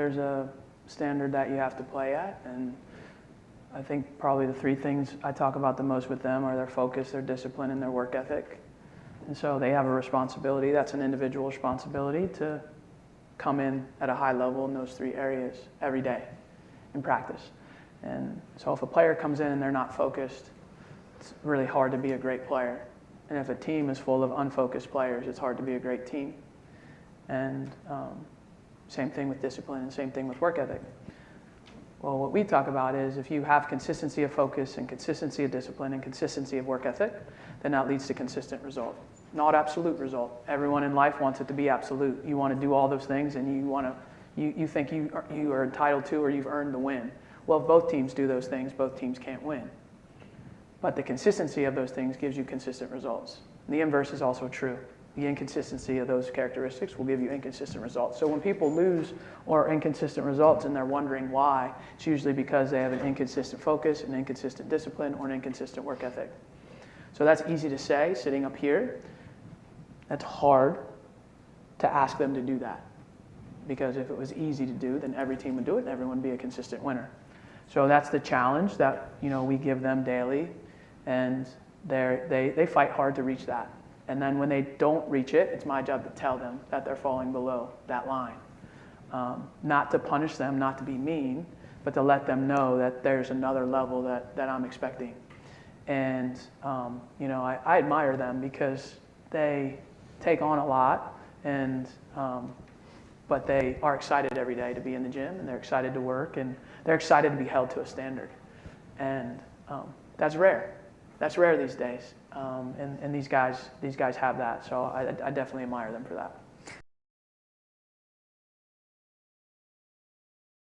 there's a standard that you have to play at, and I think probably the three things I talk about the most with them are their focus, their discipline, and their work ethic. And so they have a responsibility, that's an individual responsibility, to come in at a high level in those three areas every day in practice. And so if a player comes in and they're not focused, it's really hard to be a great player. And if a team is full of unfocused players, it's hard to be a great team. And same thing with discipline and same thing with work ethic. Well, what we talk about is if you have consistency of focus and consistency of discipline and consistency of work ethic, then that leads to consistent result. Not absolute result. Everyone in life wants it to be absolute. You want to do all those things and you think you are entitled to or you've earned the win. Well, if both teams do those things, both teams can't win. But the consistency of those things gives you consistent results. And the inverse is also true. The inconsistency of those characteristics will give you inconsistent results. So when people lose or inconsistent results and they're wondering why, it's usually because they have an inconsistent focus, an inconsistent discipline, or an inconsistent work ethic. So that's easy to say sitting up here. That's hard to ask them to do that. Because if it was easy to do, then every team would do it and everyone would be a consistent winner. So that's the challenge that we give them daily, and they fight hard to reach that. And then when they don't reach it, it's my job to tell them that they're falling below that line. Not to punish them, not to be mean, but to let them know that there's another level that I'm expecting. And I admire them because they take on a lot, and but they are excited every day to be in the gym, and they're excited to work, and they're excited to be held to a standard. And that's rare. That's rare these days. And these guys have that. So I definitely admire them for that.